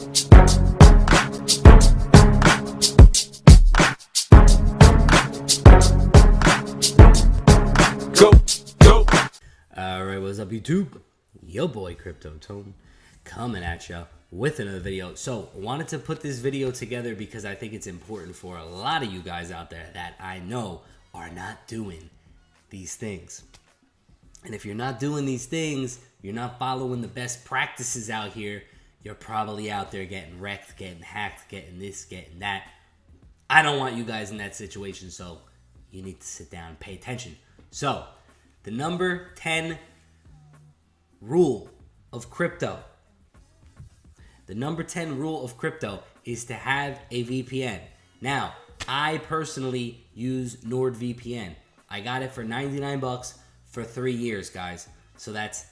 Alright, what's up YouTube? Yo boy Crypto Tone coming at ya with another video. So wanted to put this video together because I think it's important for a lot of you guys out there that I know are not doing these things. And if you're not doing these things, you're not following the best practices out here, you're probably out there getting wrecked, getting hacked, getting this, getting that. I don't want you guys in that situation, so you need to sit down and pay attention. So the number 10 rule of crypto. The number 10 rule of crypto is to have a VPN. Now, I personally use NordVPN. I got it for 99 bucks for 3 years, guys. So that's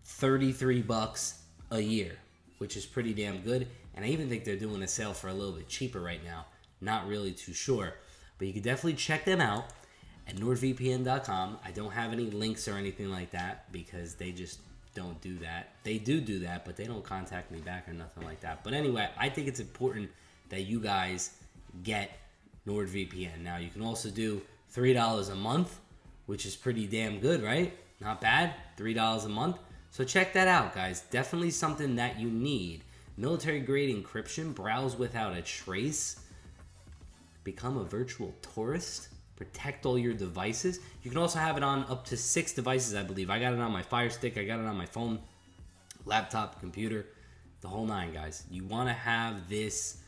33 bucks a year, which is pretty damn good. And I even think they're doing a sale for a little bit cheaper right now. Not really too sure, but you can definitely check them out at nordvpn.com. I don't have any links or anything like that because they just don't do that. They do that, but they don't contact me back or nothing like that. But anyway, I think it's important that you guys get NordVPN. Now, you can also do $3 a month, which is pretty damn good, right? Not bad, $3 a month. So check that out, guys. Definitely something that you need. Military-grade encryption, browse without a trace, become a virtual tourist, protect all your devices. You can also have it on up to 6 devices, I believe. I got it on my Fire Stick. I got it on my phone, laptop, computer, the whole nine, guys. You want to have this.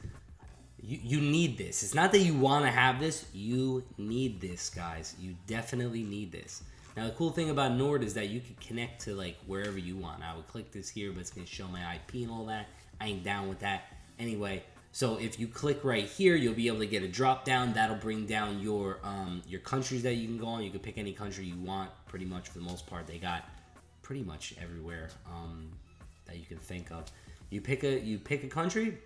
You need this. It's not that you want to have this. You need this, guys. You definitely need this. Now, the cool thing about Nord is that you can connect to, like, wherever you want. I would click this here, but it's going to show my IP and all that. I ain't down with that. Anyway, so if you click right here, you'll be able to get a drop down. That'll bring down your countries that you can go on. You can pick any country you want, pretty much for the most part. They got pretty much everywhere that you can think of. You pick a country,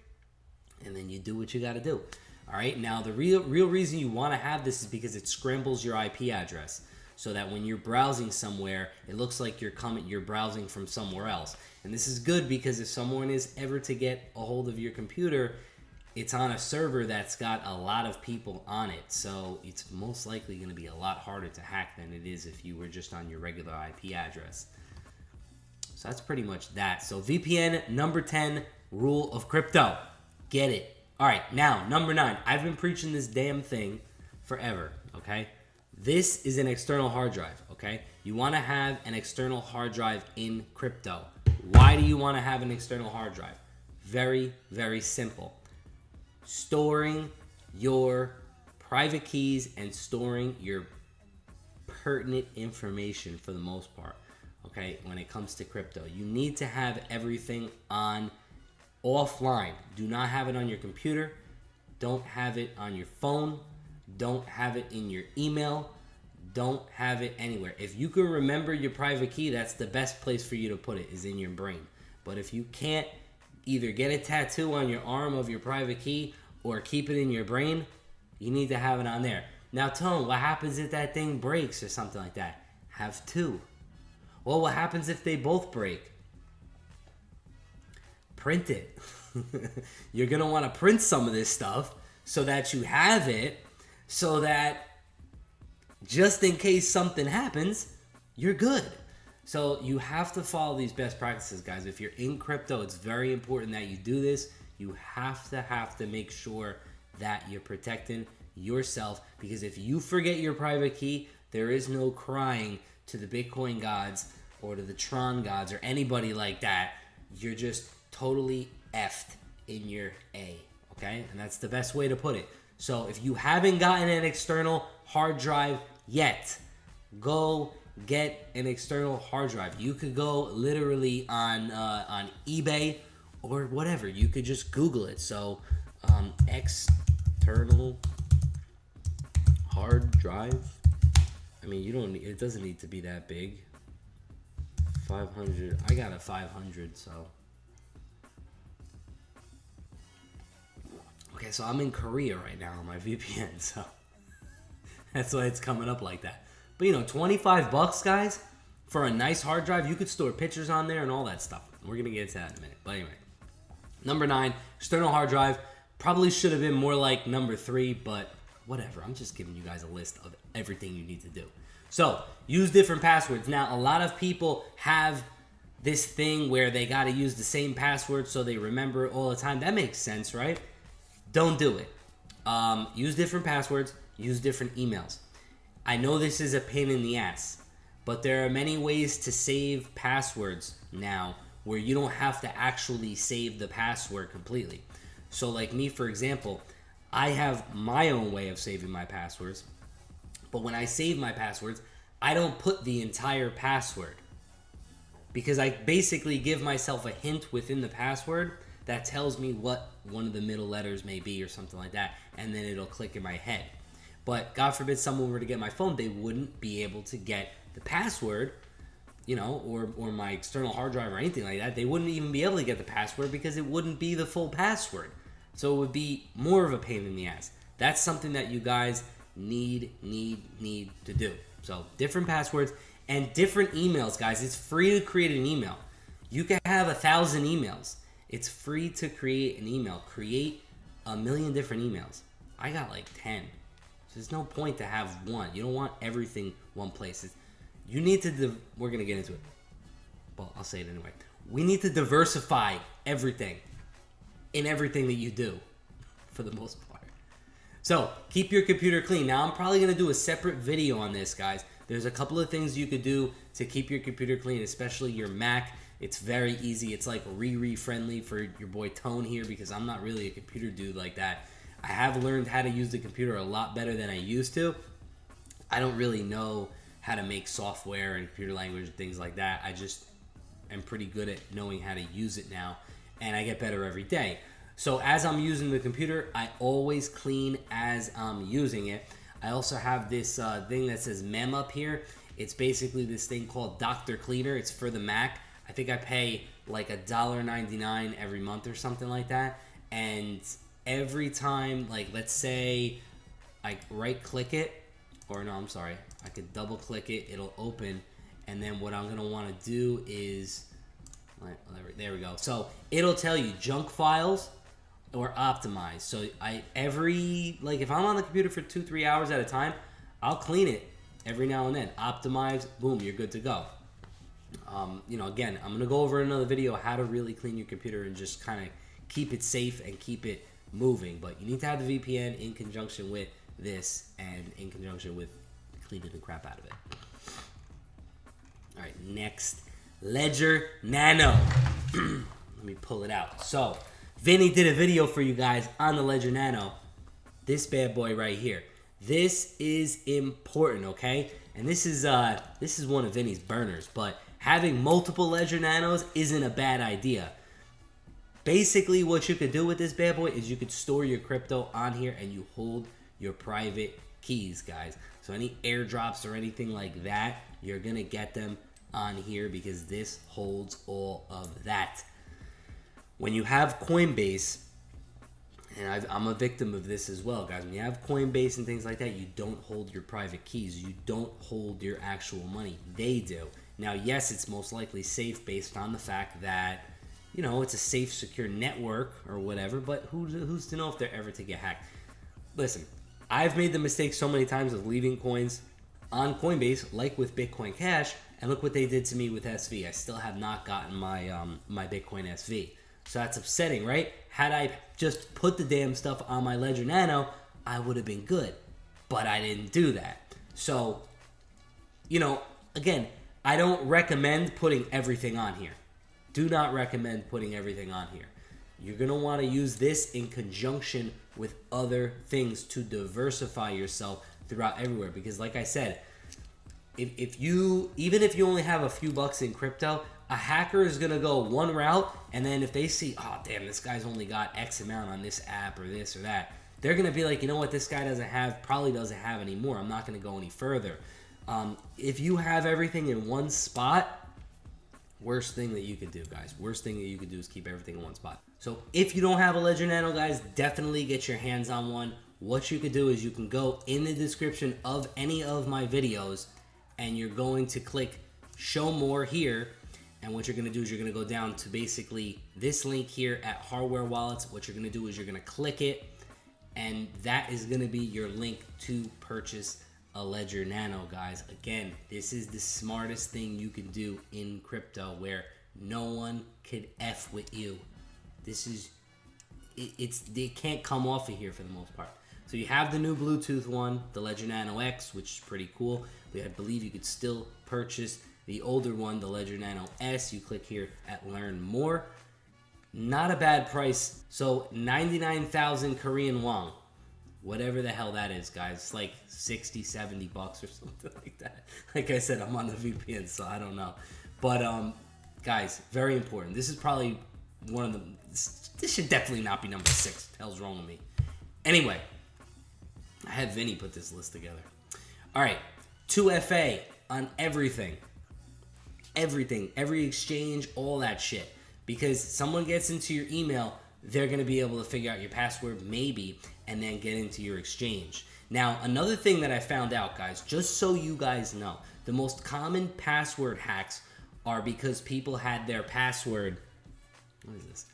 and then you do what you got to do. All right. Now, the real reason you want to have this is because it scrambles your IP address, so that when you're browsing somewhere, it looks like you're browsing from somewhere else. And this is good because if someone is ever to get a hold of your computer, it's on a server that's got a lot of people on it. So it's most likely going to be a lot harder to hack than it is if you were just on your regular IP address. So that's pretty much that. So VPN, number 10, rule of crypto. Get it. All right, now, number 9. I've been preaching this damn thing forever, okay? This is an external hard drive, okay? You want to have an external hard drive in crypto. Why do you want to have an external hard drive? Very, very simple. Storing your private keys and storing your pertinent information for the most part, okay? When it comes to crypto, you need to have everything on offline. Do not have it on your computer. Don't have it on your phone. Don't have it in your email. Don't have it anywhere. If you can remember your private key, that's the best place for you to put it, is in your brain. But if you can't either get a tattoo on your arm of your private key or keep it in your brain, you need to have it on there. Now, Tone, what happens if that thing breaks or something like that? Have 2. Well, what happens if they both break? Print it. You're going to want to print some of this stuff so that you have it, so that just in case something happens, you're good. So you have to follow these best practices, guys. If you're in crypto, it's very important that you do this. You have to make sure that you're protecting yourself, because if you forget your private key, there is no crying to the Bitcoin gods or to the Tron gods or anybody like that. You're just totally effed in your A, okay? And that's the best way to put it. So if you haven't gotten an external hard drive yet, go get an external hard drive. You could go literally on eBay or whatever. You could just Google it. So external hard drive. I mean, it doesn't need to be that big. 500. I got a 500, so. Okay, so I'm in Korea right now on my VPN, so that's why it's coming up like that. But, 25 bucks, guys, for a nice hard drive. You could store pictures on there and all that stuff. We're going to get into that in a minute. But anyway, Number 9, external hard drive. Probably should have been more like number 3, but whatever. I'm just giving you guys a list of everything you need to do. So, use different passwords. Now, a lot of people have this thing where they got to use the same password so they remember it all the time. That makes sense, right? Don't do it. Use different passwords. Use different emails. I know this is a pain in the ass, but there are many ways to save passwords now where you don't have to actually save the password completely. So like me, for example, I have my own way of saving my passwords, but when I save my passwords, I don't put the entire password because I basically give myself a hint within the password that tells me what one of the middle letters may be or something like that, and then it'll click in my head. But God forbid someone were to get my phone, they wouldn't be able to get the password, you know, or my external hard drive or anything like that. They wouldn't even be able to get the password because it wouldn't be the full password. So it would be more of a pain in the ass. That's something that you guys need to do. So different passwords and different emails, guys. It's free to create an email. You can have 1,000 emails. It's free to create an email. Create 1,000,000 different emails. I got like 10. So there's no point to have one. You don't want everything one place. You need to, we're going to get into it. Well, I'll say it anyway. We need to diversify everything in everything that you do for the most part. So keep your computer clean. Now I'm probably going to do a separate video on this, guys. There's a couple of things you could do to keep your computer clean, especially your Mac. It's very easy. It's like Riri friendly for your boy Tone here because I'm not really a computer dude like that. I have learned how to use the computer a lot better than I used to. I don't really know how to make software and computer language and things like that. I just am pretty good at knowing how to use it now, and I get better every day. So as I'm using the computer, I always clean as I'm using it. I also have this thing that says Mem up here. It's basically this thing called Dr. Cleaner. It's for the Mac. I think I pay like $1.99 every month or something like that. And every time, like let's say I right click it, or no, I'm sorry, I could double click it, it'll open. And then what I'm gonna wanna do is, there we go. So it'll tell you junk files or optimize. So if I'm on the computer for 2-3 hours at a time, I'll clean it every now and then. Optimize, boom, you're good to go. Again, I'm going to go over another video how to really clean your computer and just kind of keep it safe and keep it moving. But you need to have the VPN in conjunction with this and in conjunction with cleaning the crap out of it. All right, next, Ledger Nano. Let me pull it out. So, Vinny did a video for you guys on the Ledger Nano. This bad boy right here. This is important, okay? And this is one of Vinny's burners, but having multiple Ledger Nanos isn't a bad idea. Basically, what you could do with this bad boy is you could store your crypto on here and you hold your private keys, guys. So any airdrops or anything like that, you're gonna get them on here because this holds all of that. When you have Coinbase, and I'm a victim of this as well, guys. When you have Coinbase and things like that, you don't hold your private keys. You don't hold your actual money. They do. Now, yes, it's most likely safe based on the fact that, it's a safe, secure network or whatever, but who's to know if they're ever to get hacked? Listen, I've made the mistake so many times of leaving coins on Coinbase, like with Bitcoin Cash, and look what they did to me with SV. I still have not gotten my Bitcoin SV. So that's upsetting, right? Had I just put the damn stuff on my Ledger Nano, I would have been good. But I didn't do that. So, again, I don't recommend putting everything on here. Do not recommend putting everything on here. You're going to want to use this in conjunction with other things to diversify yourself throughout everywhere. Because like I said, even if you only have a few bucks in crypto, a hacker is going to go one route, and then if they see, oh, damn, this guy's only got X amount on this app or this or that, they're going to be like, you know what, this guy probably doesn't have any more. I'm not going to go any further. If you have everything in one spot, worst thing that you could do, guys. Worst thing that you could do is keep everything in one spot. So if you don't have a Ledger Nano, guys, definitely get your hands on one. What you could do is you can go in the description of any of my videos, and you're going to click Show More here. And what you're going to do is you're going to go down to basically this link here at hardware wallets. What you're going to do is you're going to click it, and that is going to be your link to purchase a Ledger Nano, guys. Again, this is the smartest thing you can do in crypto, where no one could F with you. This is, they can't come off of here for the most part. So you have the new Bluetooth one, the Ledger Nano X, which is pretty cool. But I believe you could still purchase the older one, the Ledger Nano S. You click here at Learn More. Not a bad price. So 99,000 Korean won. Whatever the hell that is, guys. It's like 60, 70 bucks or something like that. Like I said, I'm on the VPN, so I don't know. But, guys, very important. This is probably one of the... This should definitely not be number 6. What the hell's wrong with me? Anyway, I had Vinny put this list together. All right, 2FA on everything. Everything, every exchange, all that shit. Because someone gets into your email, they're going to be able to figure out your password, maybe, and then get into your exchange. Now, another thing that I found out, guys, just so you guys know, the most common password hacks are because people had their password. What is this?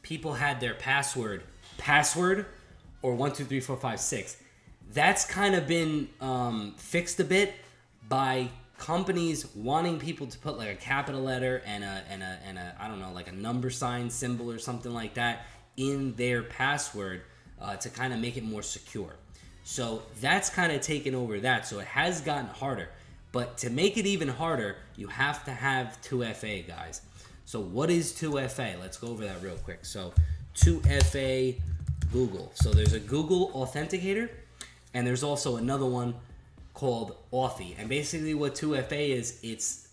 People had their password or 1 2 3 4 5 6. That's kind of been fixed a bit by companies wanting people to put like a capital letter and a I don't know, like a number sign symbol or something like that in their password to kind of make it more secure. So that's kind of taken over that. So it has gotten harder. But to make it even harder, you have to have 2FA, guys. So what is 2FA? Let's go over that real quick. So 2FA Google. So there's a Google Authenticator, and there's also another one called Authy. And basically what 2FA is, it's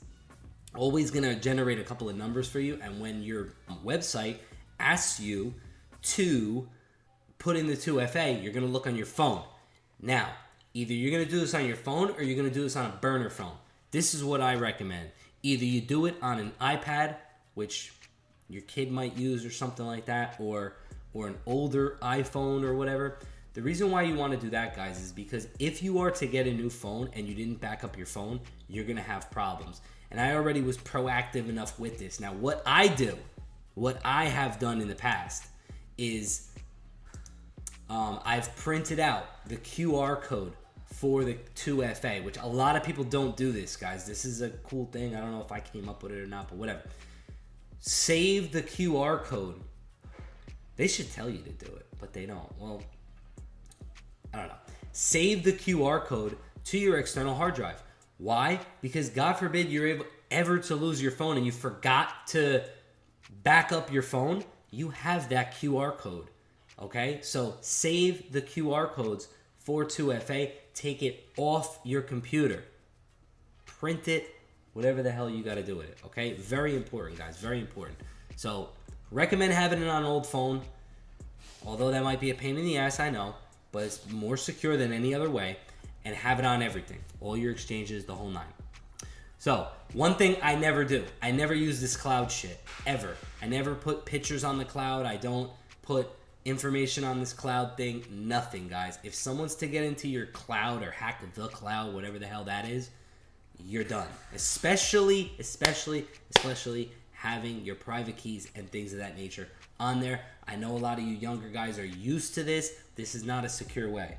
always going to generate a couple of numbers for you, and when your website asks you to put in the 2FA, you're going to look on your phone. Now, either you're going to do this on your phone or you're going to do this on a burner phone. This is what I recommend. Either you do it on an iPad, which your kid might use or something like that, or an older iPhone or whatever. The reason why you want to do that, guys, is because if you are to get a new phone and you didn't back up your phone, you're going to have problems. And I already was proactive enough with this. Now, what I have done in the past is I've printed out the QR code for the 2FA, which a lot of people don't do this, guys. This is a cool thing. I don't know if I came up with it or not, but whatever. Save the QR code. They should tell you to do it, but they don't. Well, I don't know. Save the QR code to your external hard drive. Why? Because God forbid you're ever to lose your phone and you forgot to back up your phone, you have that QR code. Okay? So save the QR codes for 2FA. Take it off your computer. Print it. Whatever the hell you got to do with it. Okay? Very important, guys. Very important. So recommend having it on an old phone. Although that might be a pain in the ass, I know. But it's more secure than any other way. And have it on everything. All your exchanges, the whole nine. So, one thing I never do. I never use this cloud shit. Ever. I never put pictures on the cloud. I don't put information on this cloud thing. Nothing, guys. If someone's to get into your cloud or hack the cloud, whatever the hell that is, you're done. Especially having your private keys and things of that nature on there. I know a lot of you younger guys are used to this. This is not a secure way.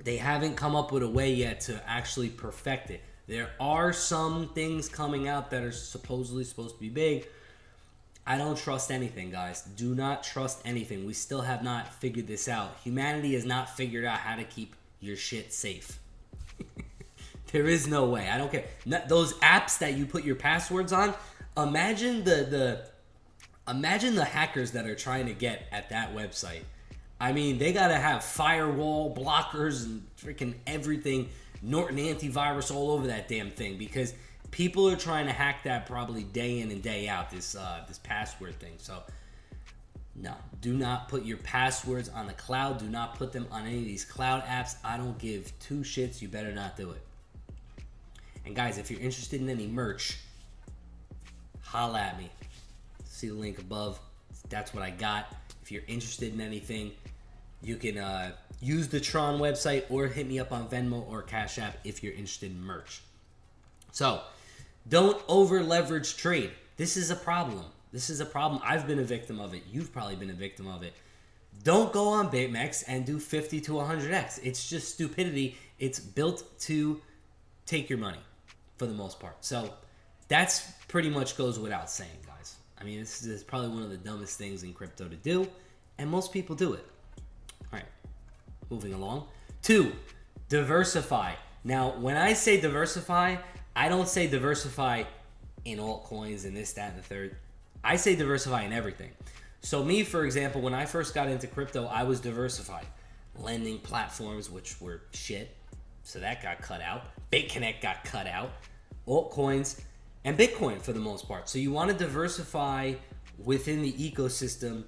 They haven't come up with a way yet to actually perfect it. There are some things coming out that are supposedly supposed to be big. I don't trust anything, guys. Do not trust anything. We still have not figured this out. Humanity has not figured out how to keep your shit safe. There is no way. I don't care. Those apps that you put your passwords on, imagine the hackers that are trying to get at that website. I mean, they got to have firewall blockers and freaking everything, Norton antivirus all over that damn thing, because people are trying to hack that probably day in and day out, this password thing. So, no, do not put your passwords on the cloud. Do not put them on any of these cloud apps. I don't give two shits. You better not do it. And guys, if you're interested in any merch, holla at me. See the link above. That's what I got. If you're interested in anything, you can use the Tron website or hit me up on Venmo or Cash App if you're interested in merch. So, Don't over leverage trade. This is a problem. This is a problem. I've been a victim of it. You've probably been a victim of it. Don't go on BitMEX and do 50 to 100x. It's just stupidity. It's built to take your money for the most part. So that's pretty much goes without saying, guys. I mean, this is probably one of the dumbest things in crypto to do, and most people do it. All right, moving along. 2, diversify. Now, when I say diversify, I don't say diversify in altcoins and this, that, and the third. I say diversify in everything. So me, for example, when I first got into crypto, I was diversified. Lending platforms, which were shit, so that got cut out. BitConnect got cut out. Altcoins and Bitcoin for the most part. So you want to diversify within the ecosystem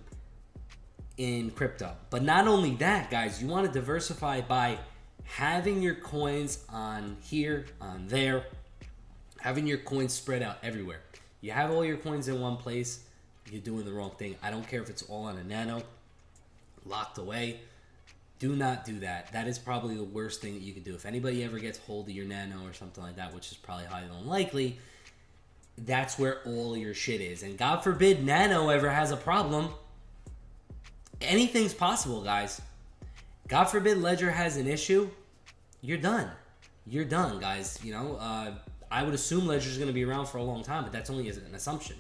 in crypto. But not only that, guys, you want to diversify by having your coins on here, on there, having your coins spread out everywhere. You have all your coins in one place, you're doing the wrong thing. I don't care if it's all on a nano, locked away. Do not do that. That is probably the worst thing that you can do. If anybody ever gets hold of your nano or something like that, which is probably highly unlikely, that's where all your shit is. And God forbid nano ever has a problem. Anything's possible, guys. God forbid Ledger has an issue. You're done. You're done, guys. You know, I would assume Ledger's going to be around for a long time, but that's only an assumption.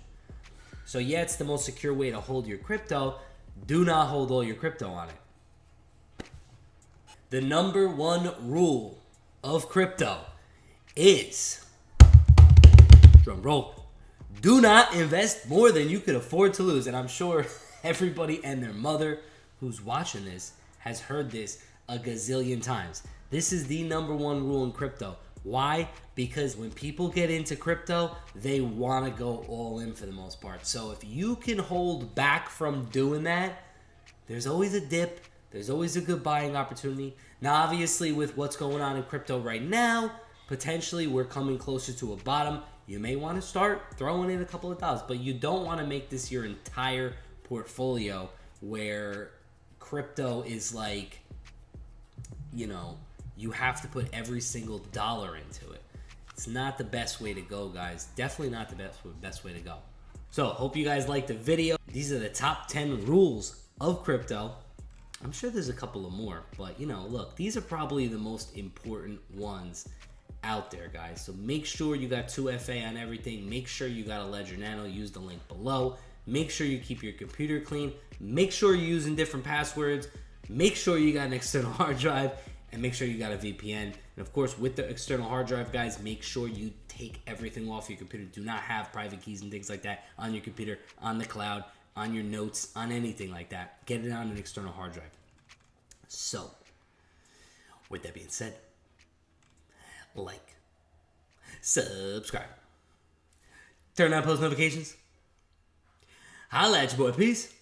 So yeah, it's the most secure way to hold your crypto. Do not hold all your crypto on it. The number one rule of crypto is, drum roll, do not invest more than you could afford to lose. And I'm sure everybody and their mother who's watching this has heard this a gazillion times. This is the number one rule in crypto. Why? Because when people get into crypto, they want to go all in for the most part. So if you can hold back from doing that, there's always a dip. There's always a good buying opportunity. Now, obviously, with what's going on in crypto right now, potentially we're coming closer to a bottom. You may want to start throwing in a couple of dollars, but you don't want to make this your entire portfolio where crypto is like, you know, you have to put every single dollar into it. It's not the best way to go, guys. Definitely not the best way to go. So, hope you guys liked the video. These are the top 10 rules of crypto. I'm sure there's a couple of more, but you know, look, these are probably the most important ones out there, guys. So make sure you got 2FA on everything. Make sure you got a Ledger Nano. Use the link below. Make sure you keep your computer clean. Make sure you're using different passwords. Make sure you got an external hard drive. And make sure you got a VPN. And of course, with the external hard drive, guys, make sure you take everything off your computer. Do not have private keys and things like that on your computer, on the cloud, on your notes, on anything like that. Get it on an external hard drive. So, with that being said, like, subscribe, turn on post notifications. Holla at your boy. Peace.